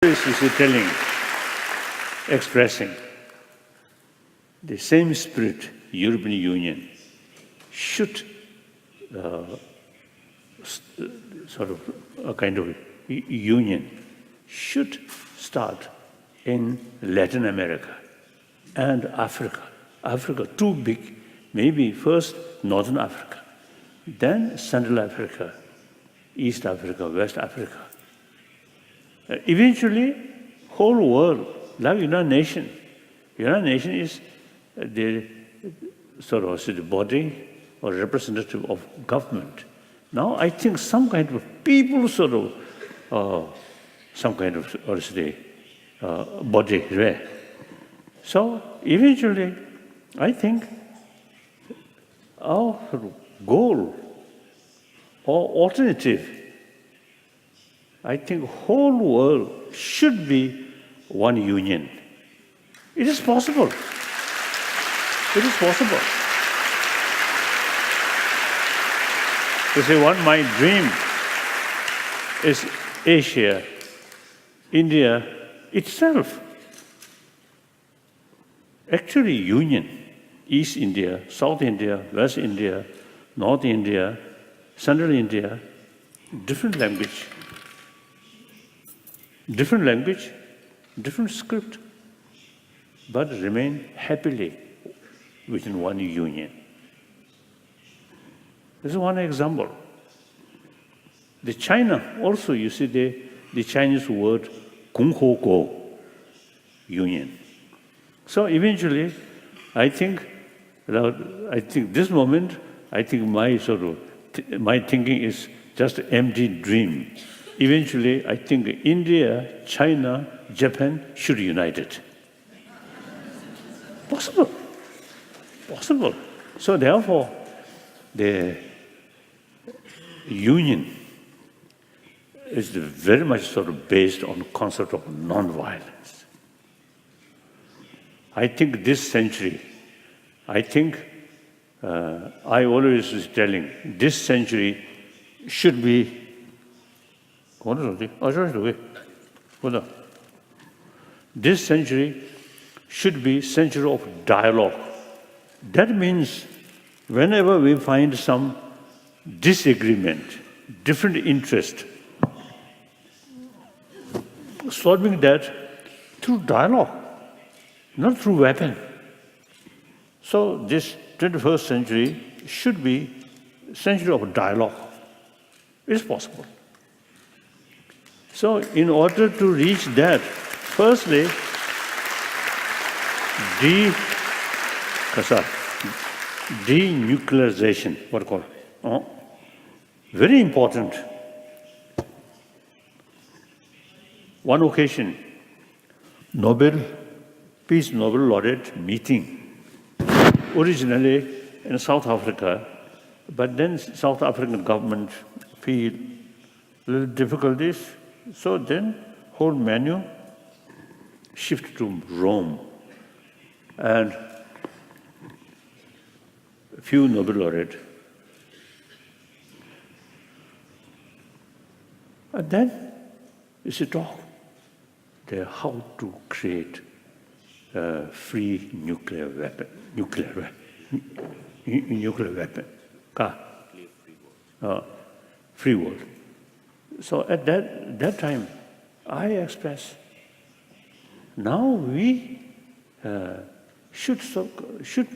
is telling, expressing the same spirit, European Union should sort of a kind of union should start in Latin America and Africa. Africa, too big, maybe first Northern Africa, then Central Africa, East Africa, West Africa. Eventually, whole world, like United Nations. United Nations is the sort of the body or representative of government. Now, I think some kind of people sort of, some kind of, or say, body there. So, eventually, I think our goal or alternative, I think whole world should be one union. It is possible. It is possible. You see, what my dream is Asia, India itself. Actually, union. East India, South India, West India, North India, Central India, different language, different script, but remain happily within one union. This is one example. The China also, you see the Chinese word "共和国," union. So eventually, I think this moment, I think my sort of my thinking is just empty dream. Eventually, I think India, China, Japan should unite it. Possible. Possible. So therefore, the union is very much sort of based on the concept of non-violence. I think this century, I always was telling, this century should be this century should be century of dialogue. That means whenever we find some disagreement, different interest, solving that through dialogue, not through weapon. So this 21st century should be century of dialogue. It is possible. So in order to reach that, firstly, denuclearization, what call? Very important. One occasion, Peace Nobel Laureate meeting, originally in South Africa, but then South African government feel little difficulties, so then whole menu shift to Rome, and a few Nobel laureates. And then it's a talk there how to create a free nuclear weapon. Free world. So at that time, I expressed, now we should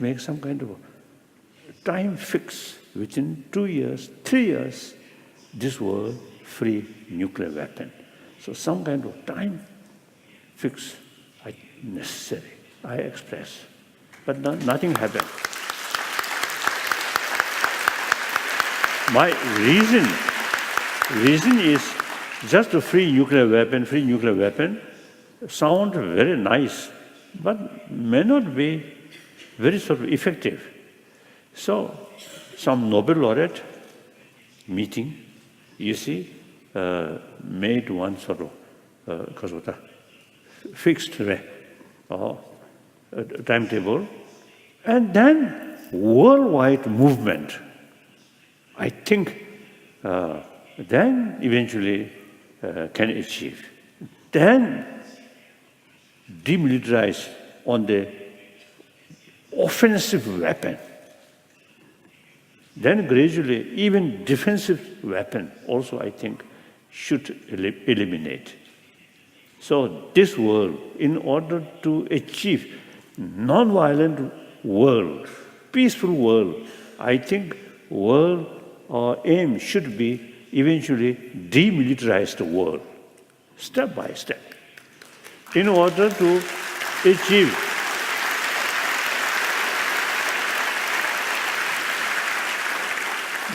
make some kind of time fix within 2 years, 3 years, this world free nuclear weapon. So some kind of time fix necessary, I express. But nothing happened. My reason is just a free nuclear weapon sound very nice, but may not be very sort of effective. So some Nobel laureate meeting, you see, made one sort of fixed timetable, and then worldwide movement. I think then eventually can achieve. then demilitarize on the offensive weapon. Then gradually, even defensive weapon also, I think, should eliminate. So this world, in order to achieve non-violent world, peaceful world, I think world or aim should be eventually demilitarize the world, step by step, in order to achieve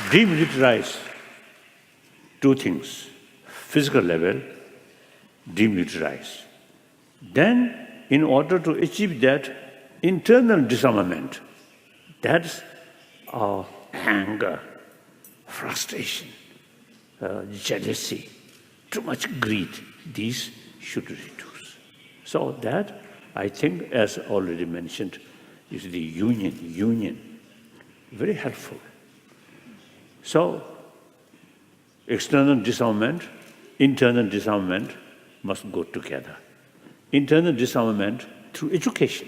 demilitarize two things: physical level, demilitarize. Then, in order to achieve that internal disarmament, that's our anger, frustration, jealousy, too much greed. These should reduce. So that, I think, as already mentioned, is the union, very helpful. So, external disarmament, internal disarmament must go together. Internal disarmament through education.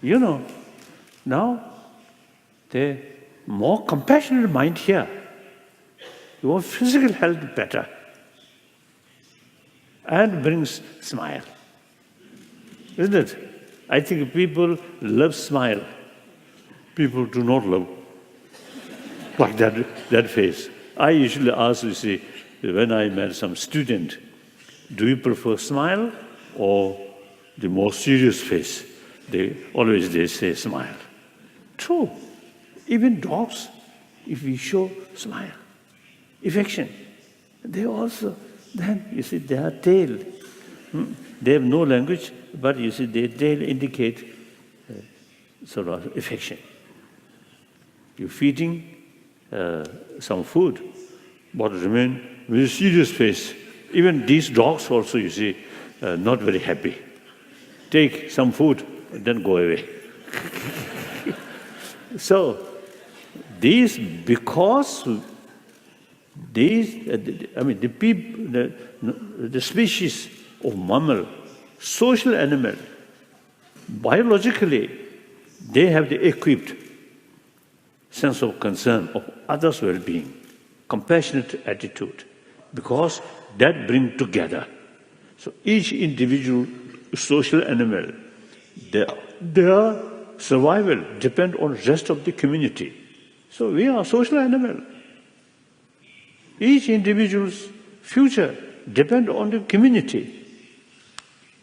You know, now the more compassionate mind here, your physical health better, and brings smile. Isn't it? I think people love smile. People do not love like that face. I usually ask, you see, when I met some student, do you prefer smile or the more serious face? They say smile. True. Even dogs, if we show smile, affection, they also, then you see their tail. They have no language, but you see their tail indicate sort of affection. You're feeding some food, but remain with a serious face. Even these dogs also, you see, not very happy. Take some food, and then go away. So, these, because these, the people, the species of mammal, social animal, biologically, they have the equipped sense of concern of others' well-being, compassionate attitude, because that brings together. So each individual social animal, their survival depends on the rest of the community. So we are a social animal. Each individual's future depends on the community.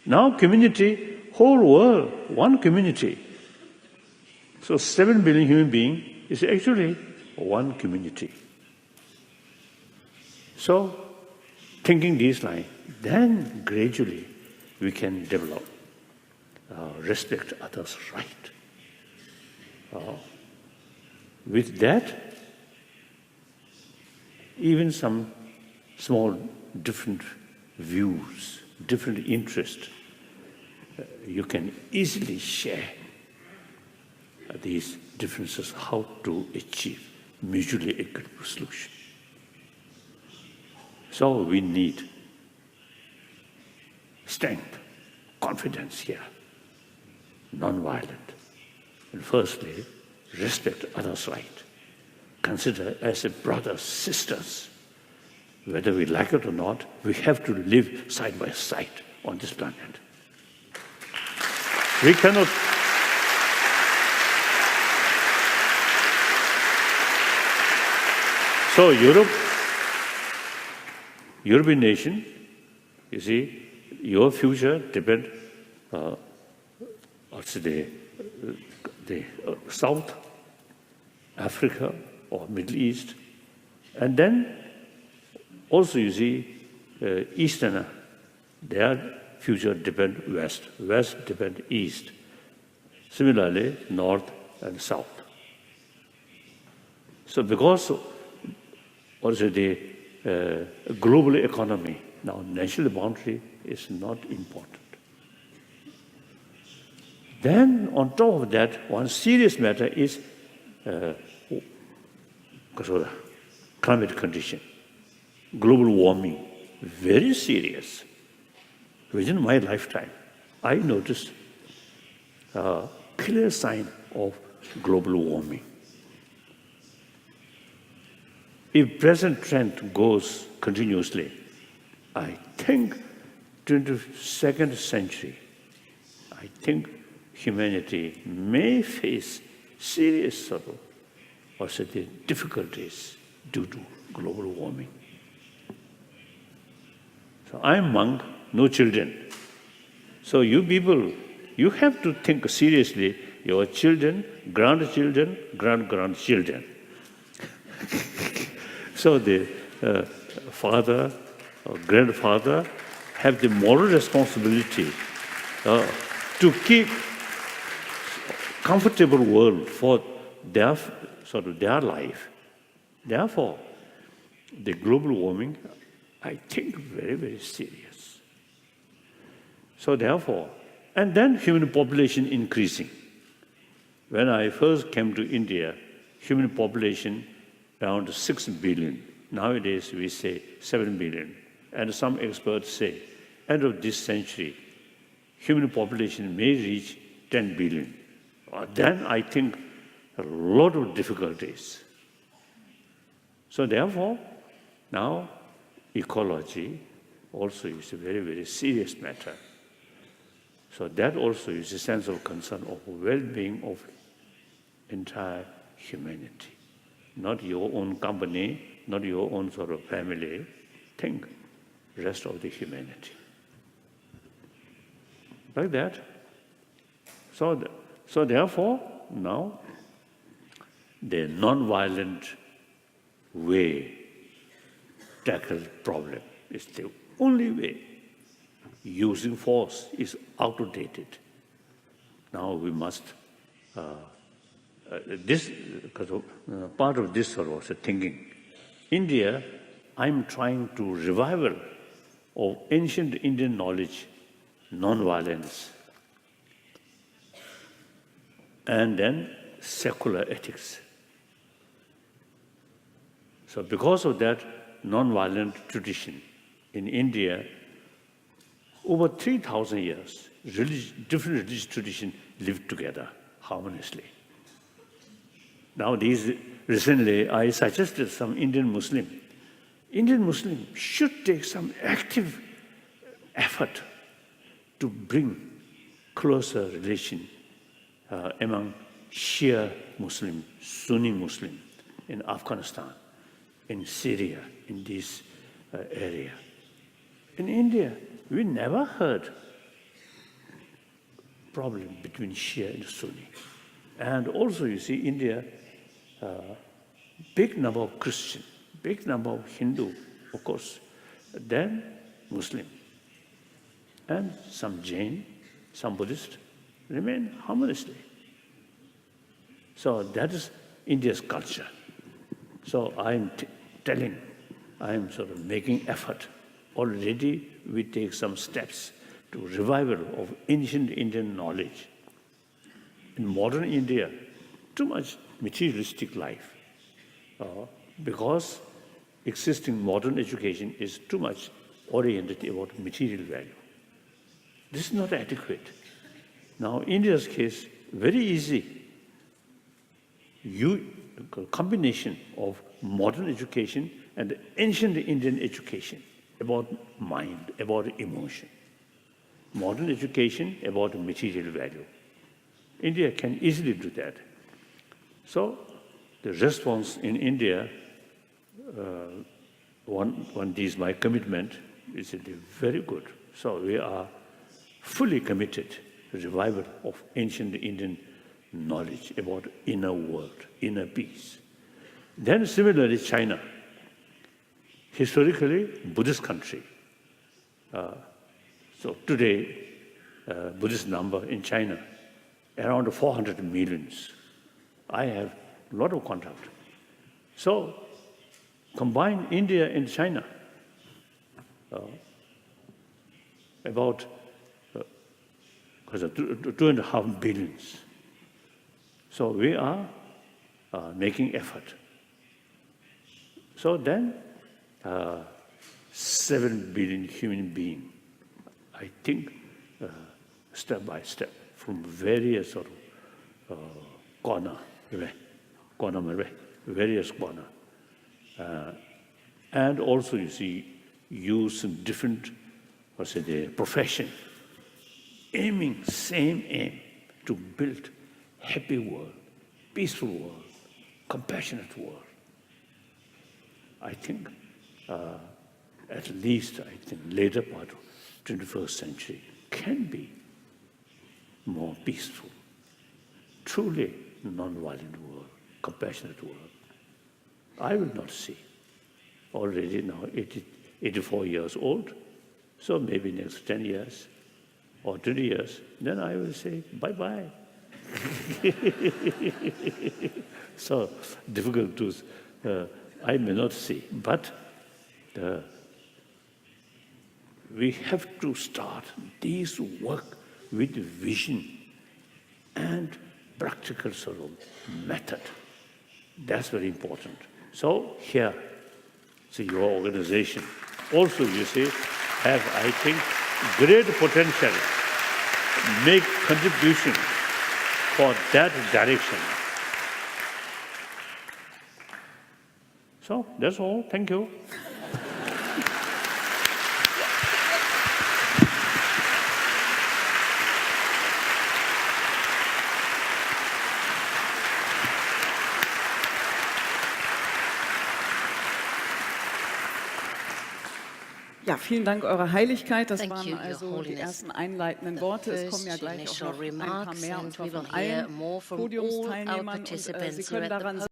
Now community, whole world, one community. So 7 billion human beings is actually one community. So, thinking these lines, then gradually we can develop, respect others' right. With that, even some small different views, different interests, you can easily share these differences, how to achieve mutually agreeable solution. So we need strength, confidence here, non-violent. And firstly, respect others' right. Consider as a brothers, sisters. Whether we like it or not, we have to live side by side on this planet. We cannot. So European nation, you see, your future depends on the South, Africa or Middle East, and then also you see Eastern, their future depends West, West depends East. Similarly, North and South. So because also the global economy, now national boundary is not important. Then on top of that, one serious matter is climate condition. global warming, very serious. Within my lifetime, I noticed a clear sign of global warming. If present trend goes continuously, I think 22nd century, I think humanity may face serious sorrow or certain difficulties due to global warming. So I'm monk, no children. So you people, you have to think seriously your children, grandchildren, grandchildren. So the father or grandfather have the moral responsibility to keep comfortable world for their life. Therefore, the global warming, I think, very, very serious. So therefore, and then human population increasing. When I first came to India, human population around 6 billion. Nowadays we say 7 billion. And some experts say, end of this century, human population may reach 10 billion. Then I think a lot of difficulties. So therefore, now ecology also is a very, very serious matter. So that also is a sense of concern of well-being of entire humanity. Not your own company, not your own sort of family. Think rest of the humanity. Like that. So therefore, now the non-violent way tackle problem is the only way. Using force is outdated. Now we must, part of this sort of thinking. India, I'm trying to revival of ancient Indian knowledge, non-violence, and then secular ethics. So because of that non-violent tradition in India, over 3,000 years, different religious traditions lived together harmoniously. Now, recently, I suggested some Indian Muslim should take some active effort to bring closer relation among Shia Muslim, Sunni Muslim in Afghanistan, in Syria, in this area. In India, we never heard problem between Shia and Sunni. And also, you see, India, big number of Christian, big number of Hindu, of course, then Muslim. And some Jain, some Buddhist remain harmoniously. So that is India's culture. So I'm I'm sort of making effort. Already we take some steps to revival of ancient Indian knowledge. In modern India, too much materialistic life, because existing modern education is too much oriented about material value. This is not adequate. Now, India's case, very easy. Combination of modern education and ancient Indian education about mind, about emotion. Modern education about material value. India can easily do that. So the response in India, one is my commitment, is very good. So we are fully committed to revival of ancient Indian knowledge about inner world, inner peace. Then similarly, China, historically Buddhist country. So today, Buddhist number in China, around 400 millions. I have a lot of contact. So combine India and China, about 2.5 billion. So we are making effort. So then 7 billion human beings. I think step by step from various sort of various corner. And also you see use in different, the profession, aiming, same aim, to build happy world, peaceful world, compassionate world. I think at least later part of 21st century can be more peaceful, truly non-violent world, compassionate world. I will not see. Already now 84 years old, so maybe next 10 years or 20 years, then I will say bye-bye. So difficult to, I may not see, but we have to start this work with vision and practical sort of method. That's very important. So here, your organization also, you see, have, I think, great potential, make contribution for that direction. So that's all. Thank you. Ja, vielen Dank, Eure Heiligkeit. Das waren also die ersten einleitenden Worte. Es kommen ja gleich auch noch ein paar mehr, und zwar von allen Podiumsteilnehmern. Und Sie können daran